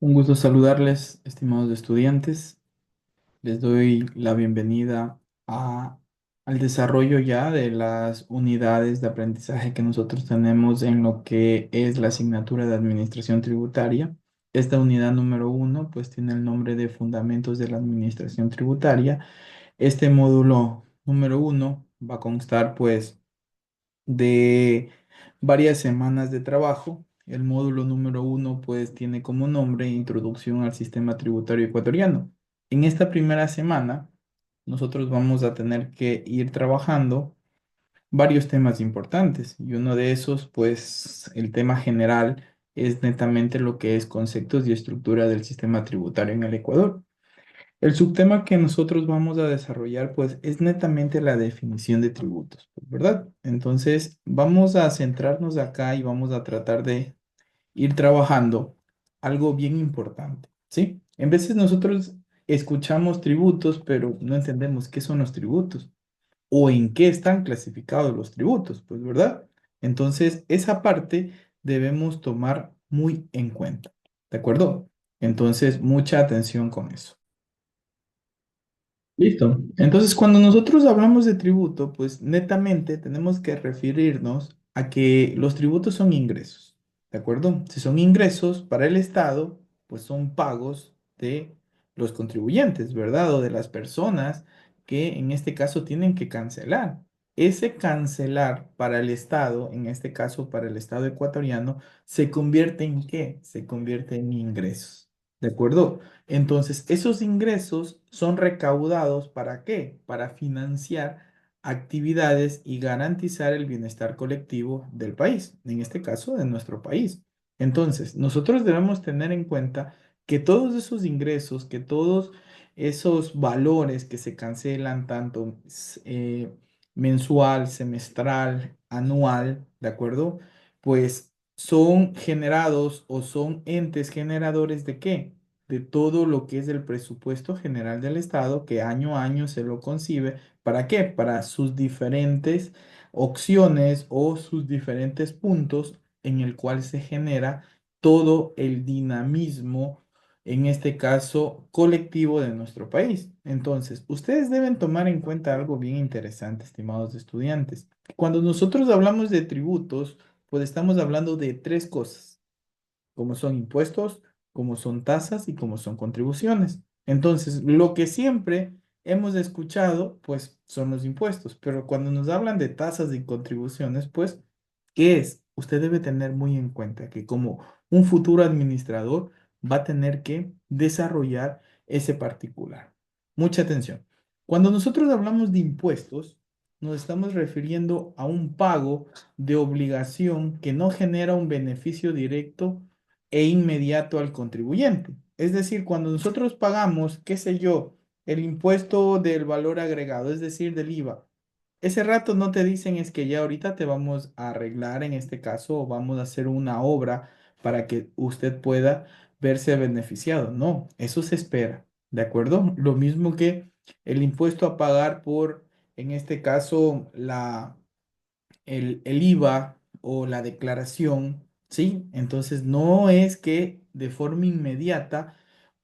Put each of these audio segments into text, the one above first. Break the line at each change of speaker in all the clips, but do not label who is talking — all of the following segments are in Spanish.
Un gusto saludarles, estimados estudiantes. Les doy la bienvenida a- al desarrollo ya de las unidades de aprendizaje que nosotros tenemos en lo que es la asignatura de Administración Tributaria. Esta unidad número uno, pues tiene el nombre de Fundamentos de la Administración Tributaria. Este módulo número uno va a constar, pues, de varias semanas de trabajo. El módulo número uno, pues, tiene como nombre Introducción al Sistema Tributario Ecuatoriano. En esta primera semana, nosotros vamos a tener que ir trabajando varios temas importantes y uno de esos, pues, el tema general es netamente lo que es conceptos y estructura del sistema tributario en el Ecuador. El subtema que nosotros vamos a desarrollar, pues, es netamente la definición de tributos, pues, ¿verdad? Entonces, vamos a centrarnos acá y vamos a tratar de ir trabajando algo bien importante, ¿sí? En veces nosotros escuchamos tributos, pero no entendemos qué son los tributos o en qué están clasificados los tributos, pues, ¿verdad? Entonces, esa parte debemos tomar muy en cuenta, ¿de acuerdo? Entonces, mucha atención con eso. Listo. Entonces, cuando nosotros hablamos de tributo, pues netamente tenemos que referirnos a que los tributos son ingresos, ¿de acuerdo? Si son ingresos para el Estado, pues son pagos de los contribuyentes, ¿verdad? O de las personas que en este caso tienen que cancelar. Ese cancelar para el Estado, en este caso para el Estado ecuatoriano, ¿se convierte en qué? Se convierte en ingresos, ¿de acuerdo? Entonces, esos ingresos son recaudados ¿para qué? Para financiar actividades y garantizar el bienestar colectivo del país, en este caso de nuestro país. Entonces, nosotros debemos tener en cuenta que todos esos ingresos, que todos esos valores que se cancelan, tanto mensual, semestral, anual, ¿de acuerdo? Pues son generados o son entes generadores ¿de qué? De todo lo que es el presupuesto general del Estado, que año a año se lo concibe. ¿Para qué? Para sus diferentes opciones o sus diferentes puntos en el cual se genera todo el dinamismo, en este caso colectivo de nuestro país. Entonces, ustedes deben tomar en cuenta algo bien interesante, estimados estudiantes. Cuando nosotros hablamos de tributos, pues estamos hablando de tres cosas como son impuestos, como son tasas y como son contribuciones. Entonces, lo que siempre hemos escuchado, pues, son los impuestos, pero cuando nos hablan de tasas y contribuciones, pues, ¿qué es? Usted debe tener muy en cuenta que como un futuro administrador va a tener que desarrollar ese particular. Mucha atención. Cuando nosotros hablamos de impuestos, nos estamos refiriendo a un pago de obligación que no genera un beneficio directo e inmediato al contribuyente. Es decir, cuando nosotros pagamos, qué sé yo, el impuesto del valor agregado, es decir, del IVA, ese rato no te dicen es que ya ahorita te vamos a arreglar en este caso o vamos a hacer una obra para que usted pueda verse beneficiado. No, eso se espera, ¿de acuerdo? Lo mismo que el impuesto a pagar por, en este caso, el IVA o la declaración, ¿sí? Entonces no es que de forma inmediata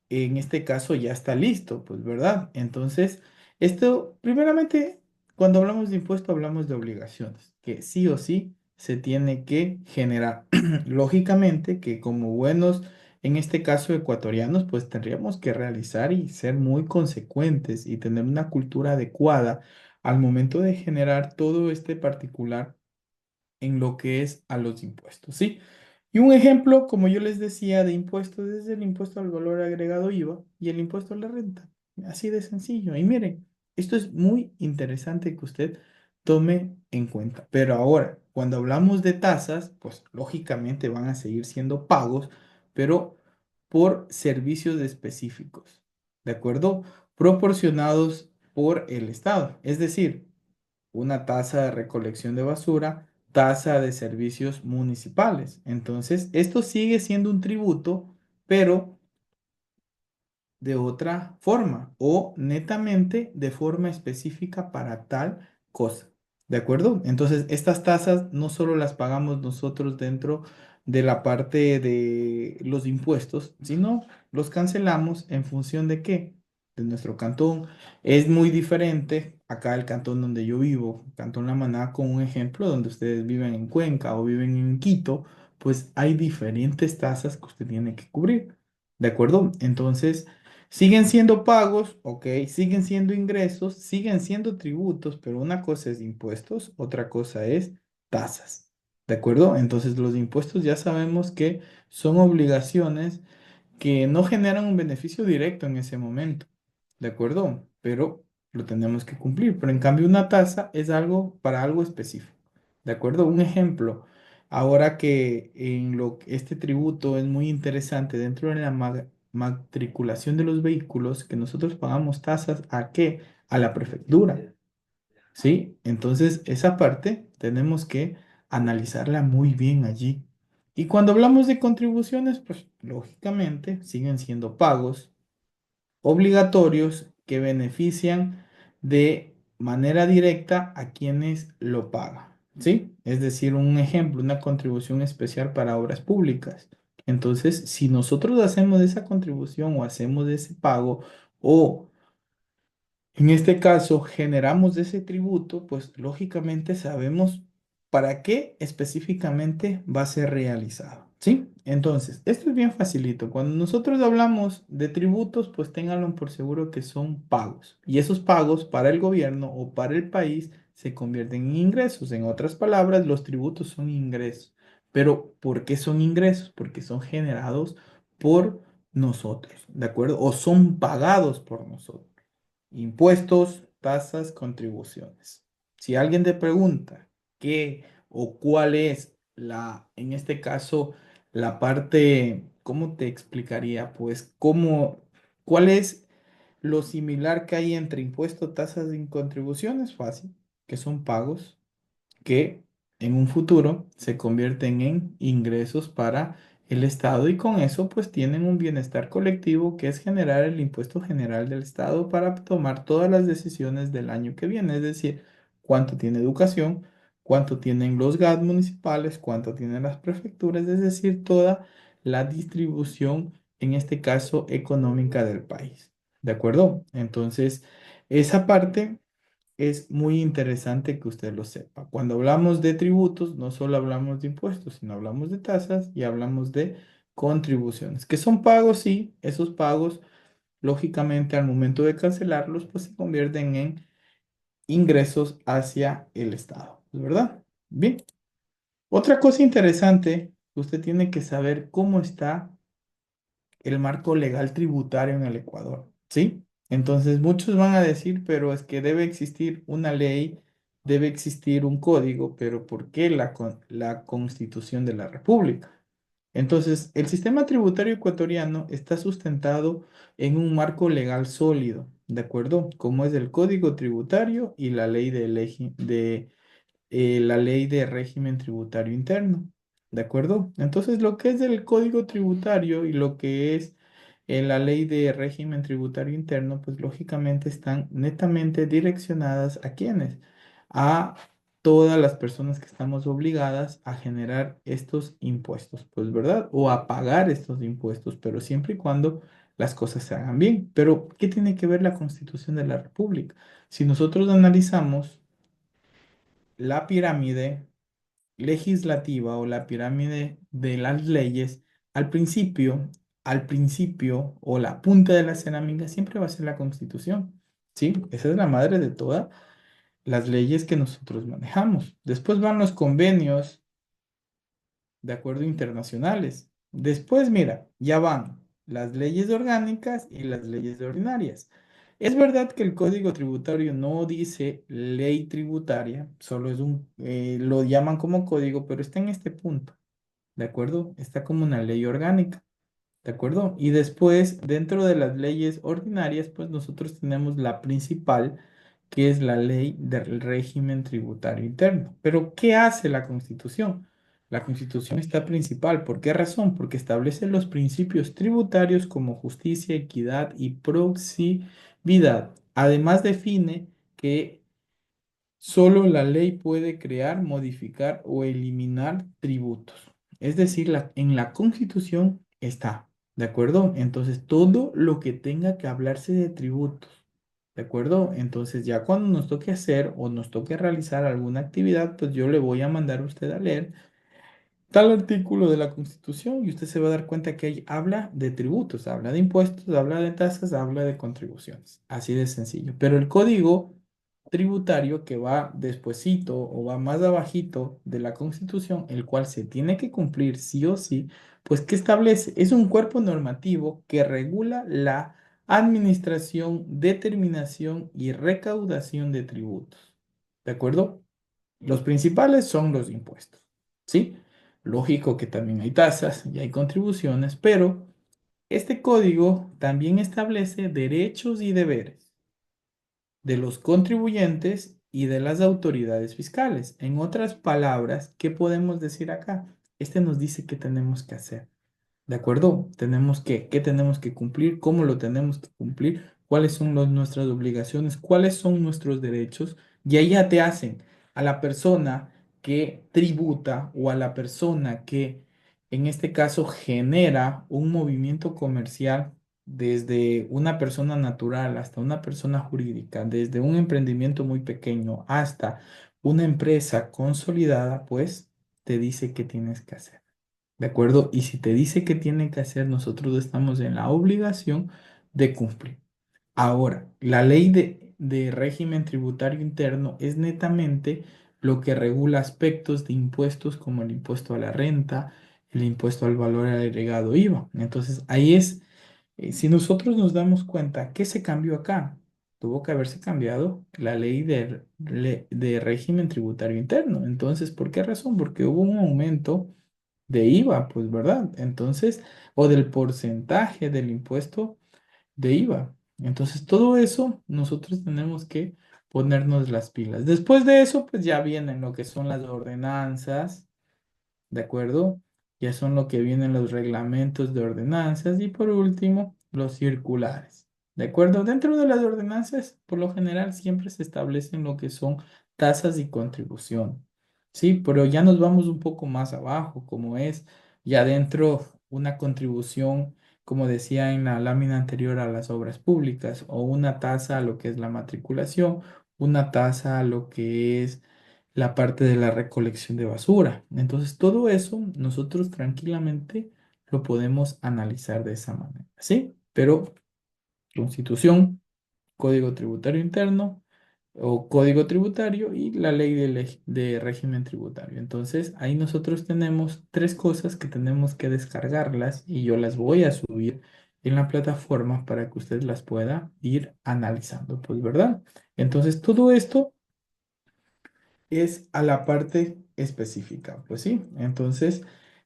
en este caso ya está listo, pues, ¿verdad? Entonces, esto, primeramente, cuando hablamos de impuesto, hablamos de obligaciones, que sí o sí se tiene que generar. Lógicamente que como buenos, en este caso ecuatorianos, pues tendríamos que realizar y ser muy consecuentes y tener una cultura adecuada al momento de generar todo este particular en lo que es a los impuestos, ¿sí? Y un ejemplo, como yo les decía, de impuestos es el impuesto al valor agregado IVA y el impuesto a la renta. Así de sencillo. Y miren, esto es muy interesante que usted tome en cuenta. Pero ahora, cuando hablamos de tasas, pues lógicamente van a seguir siendo pagos, pero por servicios específicos, ¿de acuerdo? Proporcionados por el Estado. Es decir, una tasa de recolección de basura, tasa de servicios municipales. Entonces, esto sigue siendo un tributo, pero de otra forma o netamente de forma específica para tal cosa. ¿De acuerdo? Entonces, estas tasas no solo las pagamos nosotros dentro de la parte de los impuestos, sino los cancelamos en función de qué, de nuestro cantón. Es muy diferente acá el cantón donde yo vivo, Cantón La Maná, con un ejemplo donde ustedes viven en Cuenca o viven en Quito, pues hay diferentes tasas que usted tiene que cubrir, ¿de acuerdo? Entonces, siguen siendo pagos, ok, siguen siendo ingresos, siguen siendo tributos, pero una cosa es impuestos, otra cosa es tasas. ¿De acuerdo? Entonces los impuestos ya sabemos que son obligaciones que no generan un beneficio directo en ese momento. ¿De acuerdo? Pero lo tenemos que cumplir. Pero en cambio una tasa es algo para algo específico. ¿De acuerdo? Un ejemplo. Ahora que este tributo es muy interesante dentro de la matriculación de los vehículos, que nosotros pagamos tasas ¿a qué? A la prefectura. ¿Sí? Entonces, esa parte tenemos que analizarla muy bien allí. Y cuando hablamos de contribuciones, pues lógicamente siguen siendo pagos obligatorios que benefician de manera directa a quienes lo pagan. ¿Sí? Es decir, un ejemplo, una contribución especial para obras públicas. Entonces, si nosotros hacemos esa contribución o hacemos ese pago o en este caso, generamos ese tributo, pues lógicamente sabemos para qué específicamente va a ser realizado, ¿sí? Entonces, esto es bien facilito. Cuando nosotros hablamos de tributos, pues ténganlo por seguro que son pagos. Y esos pagos para el gobierno o para el país se convierten en ingresos. En otras palabras, los tributos son ingresos. Pero, ¿por qué son ingresos? Porque son generados por nosotros, ¿de acuerdo? O son pagados por nosotros. Impuestos, tasas, contribuciones. Si alguien te pregunta qué o cuál es en este caso, la parte, ¿cómo te explicaría? Pues, ¿cuál es lo similar que hay entre impuestos, tasas y contribuciones? Fácil, que son pagos que en un futuro se convierten en ingresos para el Estado y con eso pues tienen un bienestar colectivo que es generar el impuesto general del Estado para tomar todas las decisiones del año que viene, es decir, cuánto tiene educación, cuánto tienen los GAT municipales, cuánto tienen las prefecturas, es decir, toda la distribución, en este caso, económica del país. ¿De acuerdo? Entonces, esa parte es muy interesante que usted lo sepa. Cuando hablamos de tributos, no solo hablamos de impuestos, sino hablamos de tasas y hablamos de contribuciones, que son pagos, sí, esos pagos, lógicamente, al momento de cancelarlos, pues se convierten en ingresos hacia el Estado, ¿verdad? Bien. Otra cosa interesante, usted tiene que saber cómo está el marco legal tributario en el Ecuador, ¿sí? Entonces muchos van a decir, pero es que debe existir una ley, debe existir un código, pero ¿por qué la Constitución de la República? Entonces, el sistema tributario ecuatoriano está sustentado en un marco legal sólido, ¿de acuerdo? Como es el Código Tributario y la ley de régimen tributario interno. ¿De acuerdo? Entonces, lo que es el código tributario y lo que es la ley de régimen tributario interno, pues lógicamente están netamente direccionadas a quiénes? A todas las personas que estamos obligadas a generar estos impuestos, pues, ¿verdad? O a pagar estos impuestos, pero siempre y cuando las cosas se hagan bien. Pero, ¿qué tiene que ver la Constitución de la República? Si nosotros analizamos la pirámide legislativa o la pirámide de las leyes, al principio, al principio o la punta de la cerámica siempre va a ser la Constitución, ¿sí? Esa es la madre de todas las leyes que nosotros manejamos. Después van los convenios de acuerdo internacionales. Después, mira, ya van las leyes orgánicas y las leyes ordinarias. Es verdad que el Código Tributario no dice ley tributaria, solo lo llaman como código, pero está en este punto, ¿de acuerdo? Está como una ley orgánica. ¿De acuerdo? Y después, dentro de las leyes ordinarias, pues nosotros tenemos la principal, que es la ley del régimen tributario interno. Pero, ¿qué hace la Constitución? La Constitución está principal. ¿Por qué razón? Porque establece los principios tributarios como justicia, equidad y proximidad. Además, define que solo la ley puede crear, modificar o eliminar tributos. Es decir, en la Constitución está, ¿de acuerdo? Entonces, todo lo que tenga que hablarse de tributos, ¿de acuerdo? Entonces, ya cuando nos toque hacer o nos toque realizar alguna actividad, pues yo le voy a mandar a usted a leer tal artículo de la Constitución y usted se va a dar cuenta que ahí habla de tributos, habla de impuestos, habla de tasas, habla de contribuciones. Así de sencillo. Pero el código tributario que va despuesito o va más abajito de la Constitución, el cual se tiene que cumplir sí o sí, pues ¿qué establece? Es un cuerpo normativo que regula la administración, determinación y recaudación de tributos. ¿De acuerdo? Los principales son los impuestos, ¿sí? Lógico que también hay tasas y hay contribuciones, pero este código también establece derechos y deberes de los contribuyentes y de las autoridades fiscales. En otras palabras, ¿qué podemos decir acá? Este nos dice qué tenemos que hacer. ¿De acuerdo? ¿Qué tenemos que cumplir? ¿Cómo lo tenemos que cumplir? ¿Cuáles son nuestras obligaciones? ¿Cuáles son nuestros derechos? Y ahí ya te hacen a la persona que tributa o a la persona que, en este caso, genera un movimiento comercial desde una persona natural hasta una persona jurídica, desde un emprendimiento muy pequeño hasta una empresa consolidada, pues te dice qué tienes que hacer. ¿De acuerdo? Y si te dice que tiene que hacer, nosotros estamos en la obligación de cumplir. Ahora, la ley de régimen tributario interno es netamente lo que regula aspectos de impuestos como el impuesto a la renta, el impuesto al valor agregado IVA. Entonces, ahí es, si nosotros nos damos cuenta, ¿qué se cambió acá? Tuvo que haberse cambiado la ley de régimen tributario interno. Entonces, ¿por qué razón? Porque hubo un aumento de IVA, pues, ¿verdad? Entonces, o del porcentaje del impuesto de IVA. Entonces, todo eso nosotros tenemos que ponernos las pilas. Después de eso, pues ya vienen lo que son las ordenanzas, ¿de acuerdo? Ya son lo que vienen los reglamentos de ordenanzas y por último, los circulares, ¿de acuerdo? Dentro de las ordenanzas, por lo general, siempre se establecen lo que son tasas y contribución, ¿sí? Pero ya nos vamos un poco más abajo, como es ya dentro una contribución, como decía en la lámina anterior a las obras públicas, o una tasa a lo que es la matriculación, una tasa a lo que es la parte de la recolección de basura. Entonces, todo eso nosotros tranquilamente lo podemos analizar de esa manera, ¿sí? Pero Constitución, Código Tributario Interno o Código Tributario y la ley de régimen tributario. Entonces, ahí nosotros tenemos tres cosas que tenemos que descargarlas y yo las voy a subir en la plataforma para que usted las pueda ir analizando, pues, ¿verdad? Entonces, todo esto es a la parte específica, pues sí. Entonces,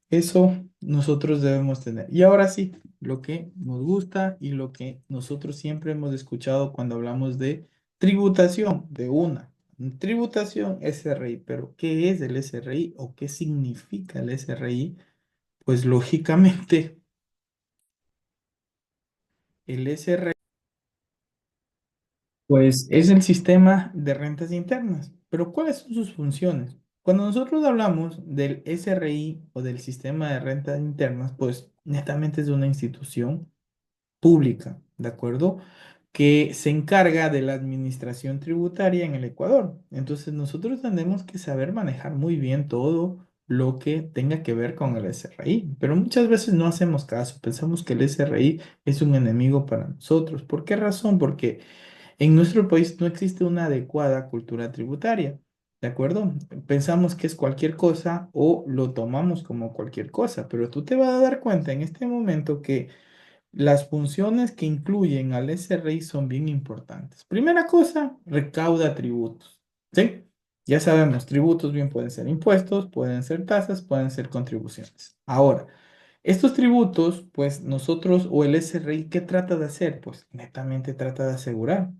eso nosotros debemos tener. Y ahora sí, lo que nos gusta y lo que nosotros siempre hemos escuchado cuando hablamos de tributación, de una. Tributación SRI, pero ¿qué es el SRI o qué significa el SRI? Pues lógicamente el SRI pues es el sistema de rentas internas. Pero ¿cuáles son sus funciones? Cuando nosotros hablamos del SRI o del sistema de rentas internas, pues netamente es una institución pública, ¿de acuerdo? Que se encarga de la administración tributaria en el Ecuador. Entonces nosotros tenemos que saber manejar muy bien todo lo que tenga que ver con el SRI, pero muchas veces no hacemos caso, pensamos que el SRI es un enemigo para nosotros. ¿Por qué razón? Porque en nuestro país no existe una adecuada cultura tributaria, ¿de acuerdo? Pensamos que es cualquier cosa o lo tomamos como cualquier cosa, pero tú te vas a dar cuenta en este momento que las funciones que incluyen al SRI son bien importantes. Primera cosa, recauda tributos, ¿sí? Ya sabemos, tributos bien pueden ser impuestos, pueden ser tasas, pueden ser contribuciones. Ahora, estos tributos, pues nosotros o el SRI, ¿qué trata de hacer? Pues netamente trata de asegurar.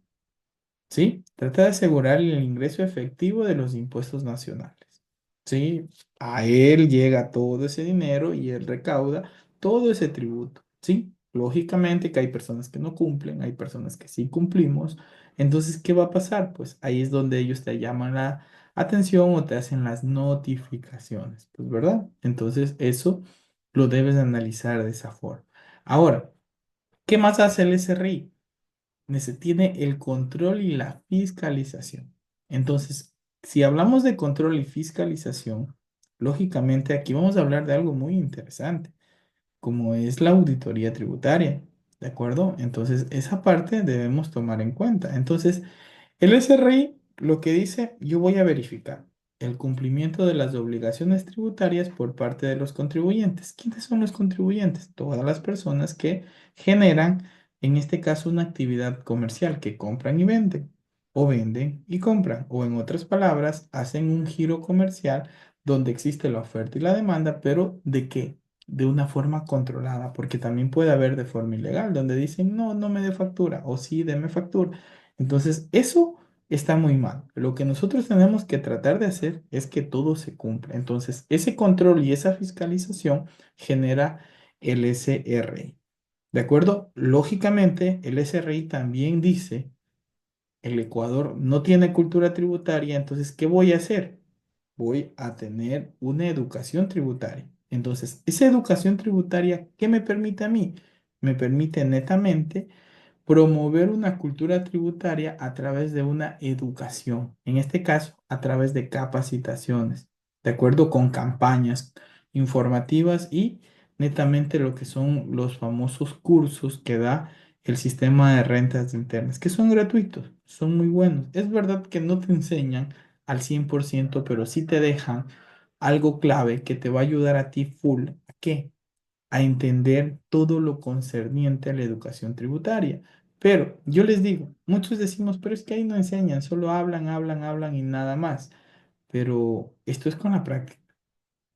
¿Sí? Trata de asegurar el ingreso efectivo de los impuestos nacionales. ¿Sí? A él llega todo ese dinero y él recauda todo ese tributo. ¿Sí? Lógicamente que hay personas que no cumplen, hay personas que sí cumplimos. Entonces, ¿qué va a pasar? Pues ahí es donde ellos te llaman atención o te hacen las notificaciones, pues, ¿verdad? Entonces, eso lo debes analizar de esa forma. Ahora, ¿qué más hace el SRI? Tiene el control y la fiscalización. Entonces, si hablamos de control y fiscalización, lógicamente aquí vamos a hablar de algo muy interesante, como es la auditoría tributaria, ¿de acuerdo? Entonces, esa parte debemos tomar en cuenta. Entonces, el SRI lo que dice, yo voy a verificar el cumplimiento de las obligaciones tributarias por parte de los contribuyentes. ¿Quiénes son los contribuyentes? Todas las personas que generan, en este caso, una actividad comercial, que compran y venden, o venden y compran, o en otras palabras, hacen un giro comercial donde existe la oferta y la demanda, pero ¿de qué? De una forma controlada, porque también puede haber de forma ilegal, donde dicen, no, no me dé factura, o sí, deme factura. Entonces, eso está muy mal. Lo que nosotros tenemos que tratar de hacer es que todo se cumpla. Entonces, ese control y esa fiscalización genera el SRI. ¿De acuerdo? Lógicamente, el SRI también dice, el Ecuador no tiene cultura tributaria, entonces, ¿qué voy a hacer? Voy a tener una educación tributaria. Entonces, esa educación tributaria, ¿qué me permite a mí? Me permite netamente promover una cultura tributaria a través de una educación, en este caso a través de capacitaciones, de acuerdo con campañas informativas y netamente lo que son los famosos cursos que da el sistema de rentas internas, que son gratuitos, son muy buenos. Es verdad que no te enseñan al 100%, pero sí te dejan algo clave que te va a ayudar a ti full. ¿A qué? A entender todo lo concerniente a la educación tributaria. Pero yo les digo, muchos decimos, pero es que ahí no enseñan, solo hablan, hablan, hablan y nada más. Pero esto es con la práctica,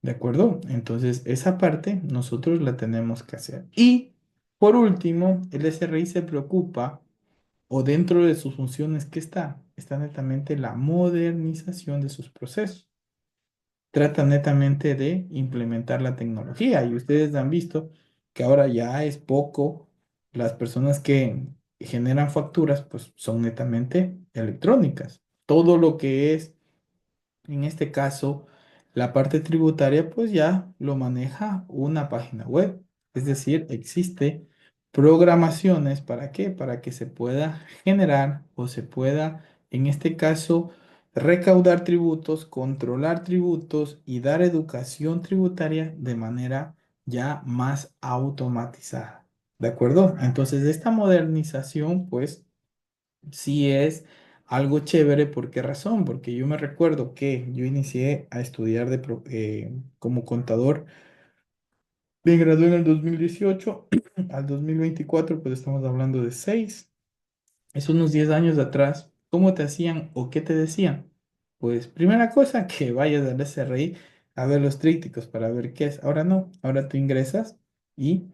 ¿de acuerdo? Entonces, esa parte nosotros la tenemos que hacer. Y por último, el SRI se preocupa, o dentro de sus funciones, ¿qué está? Está netamente la modernización de sus procesos. Trata netamente de implementar la tecnología y ustedes han visto que ahora ya es poco las personas que generan facturas, pues son netamente electrónicas. Todo lo que es en este caso, la parte tributaria pues ya lo maneja una página web. Es decir, existe programaciones ¿para qué? Para que se pueda generar o se pueda, en este caso, recaudar tributos, controlar tributos y dar educación tributaria de manera ya más automatizada. ¿De acuerdo? Entonces, esta modernización pues sí es algo chévere. ¿Por qué razón? Porque yo me recuerdo que yo inicié a estudiar como contador. Me gradué en el 2018 al 2024, pues estamos hablando de 6. Es unos 10 años atrás. ¿Cómo te hacían o qué te decían? Pues primera cosa, que vayas al SRI a ver los trípticos para ver qué es. Ahora no, ahora tú ingresas y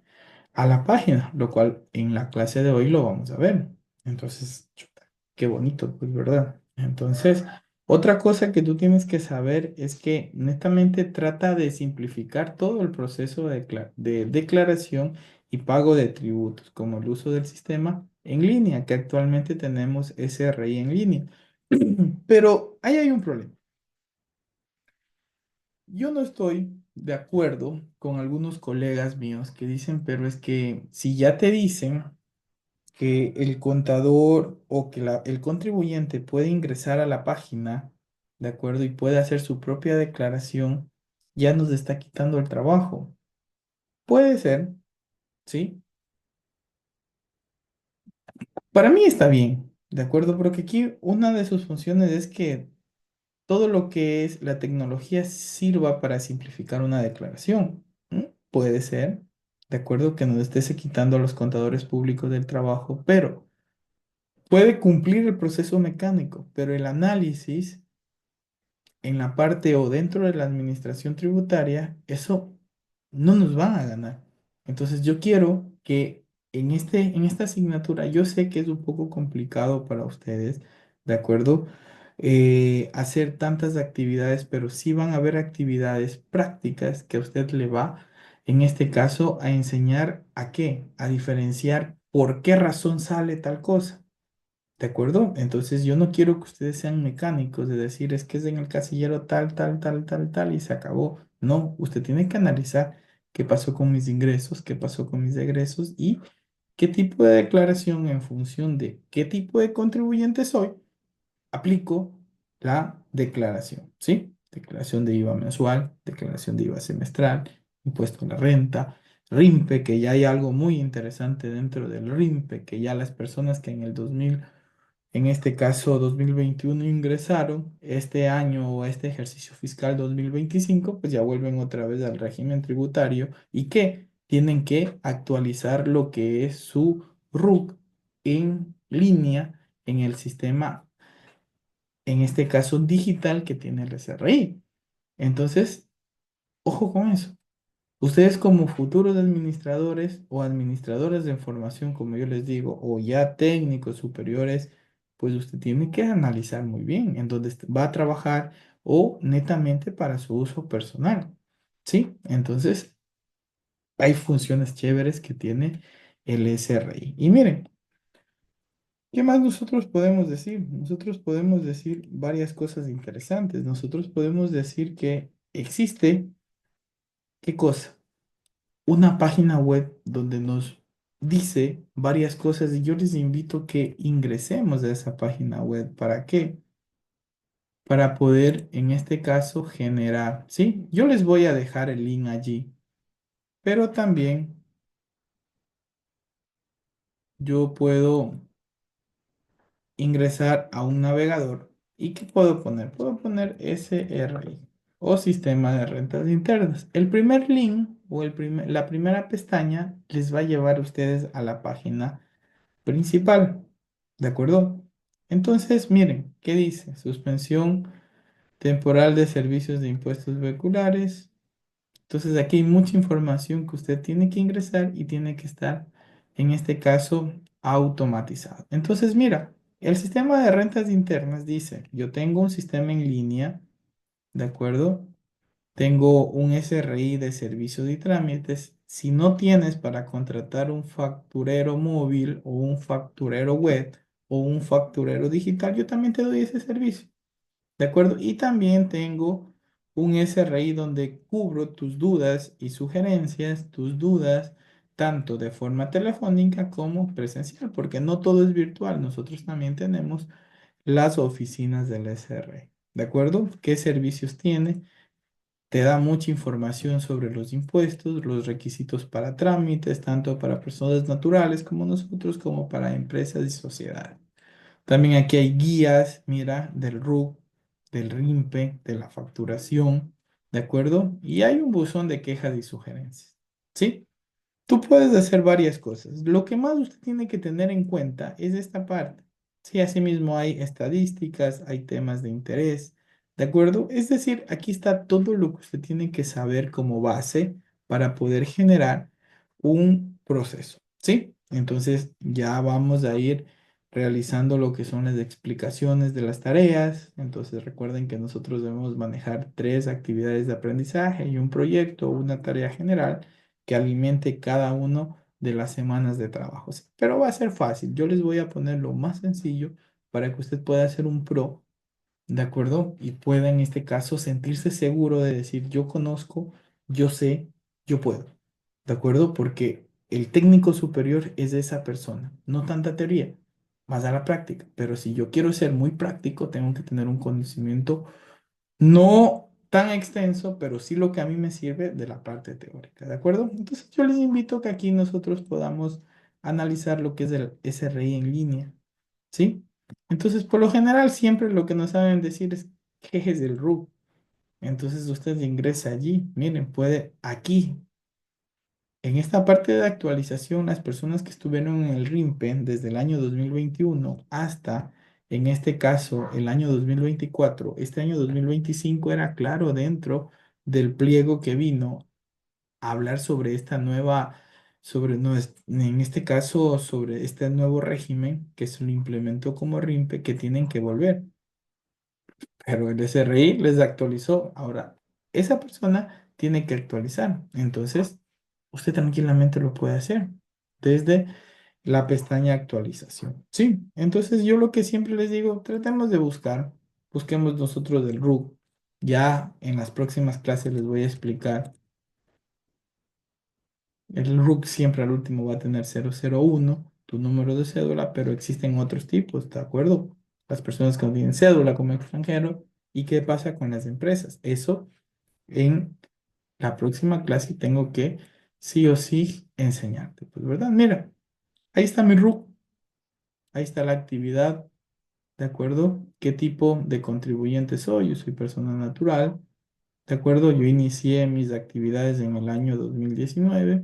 a la página, lo cual en la clase de hoy lo vamos a ver. Entonces, chuta, qué bonito, pues, ¿verdad? Entonces, otra cosa que tú tienes que saber es que netamente trata de simplificar todo el proceso de declaración y pago de tributos, como el uso del sistema en línea, que actualmente tenemos SRI en línea. Pero ahí hay un problema. Yo no estoy de acuerdo con algunos colegas míos que dicen, pero es que si ya te dicen que el contador o que el contribuyente puede ingresar a la página, ¿de acuerdo? Y puede hacer su propia declaración, ya nos está quitando el trabajo. Puede ser, ¿sí? Para mí está bien, ¿de acuerdo? Porque aquí una de sus funciones es que todo lo que es la tecnología sirva para simplificar una declaración. Puede ser, ¿de acuerdo? Que nos estés quitando a los contadores públicos del trabajo, pero puede cumplir el proceso mecánico, pero el análisis en la parte o dentro de la administración tributaria, eso no nos van a ganar. Entonces yo quiero que en esta asignatura, yo sé que es un poco complicado para ustedes, ¿de acuerdo? Hacer tantas actividades, pero sí van a haber actividades prácticas que a usted le va, en este caso, a enseñar a qué, a diferenciar por qué razón sale tal cosa. ¿De acuerdo? Entonces yo no quiero que ustedes sean mecánicos de decir es que es en el casillero tal, tal, tal, tal, tal y se acabó. No, usted tiene que analizar qué pasó con mis ingresos, qué pasó con mis egresos y qué tipo de declaración en función de qué tipo de contribuyente soy, aplico la declaración, ¿sí? Declaración de IVA mensual, declaración de IVA semestral, impuesto a la renta, RIMPE, que ya hay algo muy interesante dentro del RIMPE, que ya las personas que en el 2000 en este caso 2021 ingresaron este año o este ejercicio fiscal 2025, pues ya vuelven otra vez al régimen tributario y que tienen que actualizar lo que es su RUC en línea en el sistema, en este caso digital que tiene el SRI. Entonces, ojo con eso. Ustedes como futuros administradores o administradores de información, como yo les digo, o ya técnicos superiores, pues usted tiene que analizar muy bien en dónde va a trabajar o netamente para su uso personal. ¿Sí? Entonces, hay funciones chéveres que tiene el SRI. Y miren, ¿qué más nosotros podemos decir? Nosotros podemos decir varias cosas interesantes. Nosotros podemos decir que existe, ¿qué cosa? Una página web donde nos dice varias cosas y yo les invito que ingresemos a esa página web. ¿Para qué? Para poder, en este caso, generar, ¿sí? Yo les voy a dejar el link allí, pero también yo puedo ingresar a un navegador. ¿Y qué puedo poner? Puedo poner SRI o Sistema de Rentas Internas. El primer link o la primera pestaña les va a llevar a ustedes a la página principal. ¿De acuerdo? Entonces, miren, ¿qué dice? Suspensión temporal de servicios de impuestos vehiculares. Entonces, aquí hay mucha información que usted tiene que ingresar y tiene que estar, en este caso, automatizado. Entonces, mira, el sistema de rentas internas dice, yo tengo un sistema en línea, ¿de acuerdo? Tengo un SRI de servicios y trámites. Si no tienes para contratar un facturero móvil o un facturero web o un facturero digital, yo también te doy ese servicio. ¿De acuerdo? Y también tengo un SRI donde cubro tus dudas y sugerencias, tus dudas, tanto de forma telefónica como presencial, porque no todo es virtual. Nosotros también tenemos las oficinas del SRI. ¿De acuerdo? ¿Qué servicios tiene? Te da mucha información sobre los impuestos, los requisitos para trámites, tanto para personas naturales como nosotros, como para empresas y sociedades. También aquí hay guías, mira, del RUC, del RIMPE, de la facturación, ¿de acuerdo? Y hay un buzón de quejas y sugerencias, ¿sí? Tú puedes hacer varias cosas. Lo que más usted tiene que tener en cuenta es esta parte. Sí, asimismo hay estadísticas, hay temas de interés, ¿de acuerdo? Es decir, aquí está todo lo que usted tiene que saber como base para poder generar un proceso, ¿sí? Entonces ya vamos a ir realizando lo que son las explicaciones de las tareas. Entonces recuerden que nosotros debemos manejar tres actividades de aprendizaje y un proyecto o una tarea general que alimente cada uno de las semanas de trabajo. Sí, pero va a ser fácil. Yo les voy a poner lo más sencillo para que usted pueda ser un pro, ¿de acuerdo? Y pueda en este caso sentirse seguro de decir, yo conozco, yo sé, yo puedo, ¿de acuerdo? Porque el técnico superior es de esa persona, no tanta teoría, más a la práctica. Pero si yo quiero ser muy práctico, tengo que tener un conocimiento no tan extenso, pero sí lo que a mí me sirve de la parte teórica, ¿de acuerdo? Entonces yo les invito a que aquí nosotros podamos analizar lo que es el SRI en línea, ¿sí? Entonces, por lo general, siempre lo que nos saben decir es qué es el RUC. Entonces usted ingresa allí, miren, puede aquí, en esta parte de actualización, las personas que estuvieron en el RIMPE desde el año 2021 hasta, en este caso, el año 2024, este año 2025 era claro dentro del pliego que vino a hablar sobre esta nueva, en este caso, sobre este nuevo régimen que se lo implementó como RIMPE, que tienen que volver. Pero el SRI les actualizó. Ahora, esa persona tiene que actualizar. Entonces, usted tranquilamente lo puede hacer desde la pestaña actualización. Sí, entonces yo lo que siempre les digo, tratemos de buscar, busquemos nosotros del RUC. Ya en las próximas clases les voy a explicar. El RUC siempre al último va a tener 001, tu número de cédula, pero existen otros tipos, ¿de acuerdo? Las personas que no tienen cédula como extranjero. ¿Y qué pasa con las empresas? Eso en la próxima clase tengo que sí o sí enseñarte, pues, ¿verdad? Mira, ahí está mi RUC, ahí está la actividad, ¿de acuerdo? ¿Qué tipo de contribuyente soy? Yo soy persona natural, ¿de acuerdo? Yo inicié mis actividades en el año 2019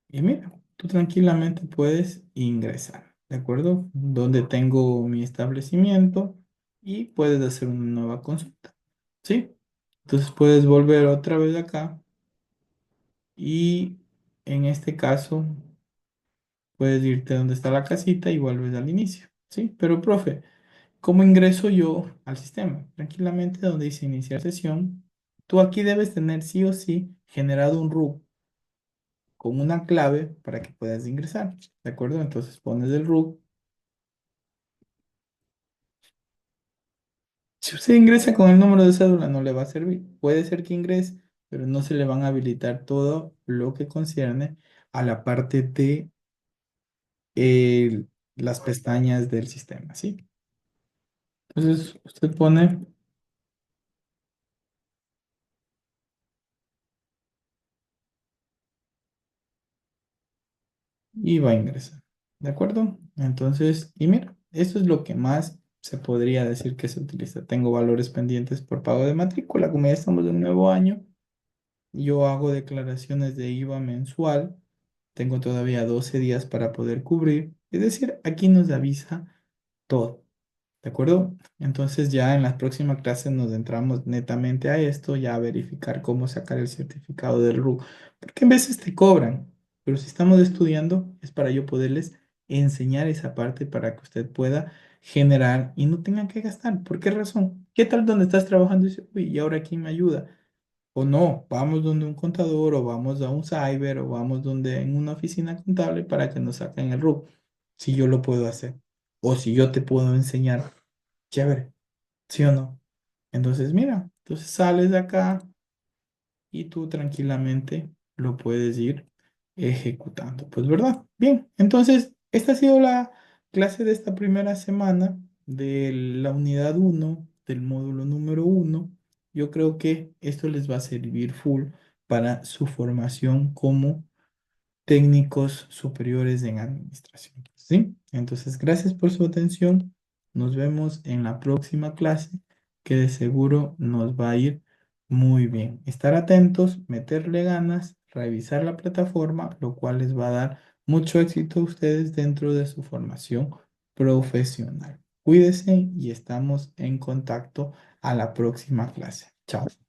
y mira, tú tranquilamente puedes ingresar, ¿de acuerdo? Donde tengo mi establecimiento y puedes hacer una nueva consulta, ¿sí? Entonces puedes volver otra vez acá y en este caso puedes irte donde está la casita y vuelves al inicio, ¿sí? Pero, profe, ¿cómo ingreso yo al sistema? Tranquilamente, donde dice iniciar sesión, tú aquí debes tener sí o sí generado un RUC con una clave para que puedas ingresar, ¿de acuerdo? Entonces pones el RUC. Si usted ingresa con el número de cédula, no le va a servir. Puede ser que ingrese, pero no se le van a habilitar todo lo que concierne a la parte de las pestañas del sistema, ¿sí? Entonces, usted pone y va a ingresar. ¿De acuerdo? Entonces, y mira, esto es lo que más se podría decir que se utiliza. Tengo valores pendientes por pago de matrícula. Como ya estamos en un nuevo año, yo hago declaraciones de IVA mensual. Tengo todavía 12 días para poder cubrir. Es decir, aquí nos avisa todo. ¿De acuerdo? Entonces ya en las próximas clases nos centramos netamente a esto, ya a verificar cómo sacar el certificado del RU. Porque en veces te cobran, pero si estamos estudiando es para yo poderles enseñar esa parte para que usted pueda generar y no tenga que gastar. ¿Por qué razón? ¿Qué tal donde estás trabajando y dice, uy, ¿y ahora quién me ayuda? O no, vamos donde un contador o vamos a un cyber o vamos donde en una oficina contable para que nos saquen el RUC. Si yo lo puedo hacer o si yo te puedo enseñar. Chévere, ¿sí o no? Entonces, mira, entonces sales de acá y tú tranquilamente lo puedes ir ejecutando. Pues, ¿verdad? Bien, entonces, esta ha sido la clase de esta primera semana de la unidad uno del módulo número uno. Yo creo que esto les va a servir full para su formación como técnicos superiores en administración. ¿Sí? Entonces, gracias por su atención. Nos vemos en la próxima clase, que de seguro nos va a ir muy bien. Estar atentos, meterle ganas, revisar la plataforma, lo cual les va a dar mucho éxito a ustedes dentro de su formación profesional. Cuídense y estamos en contacto a la próxima clase. Chao.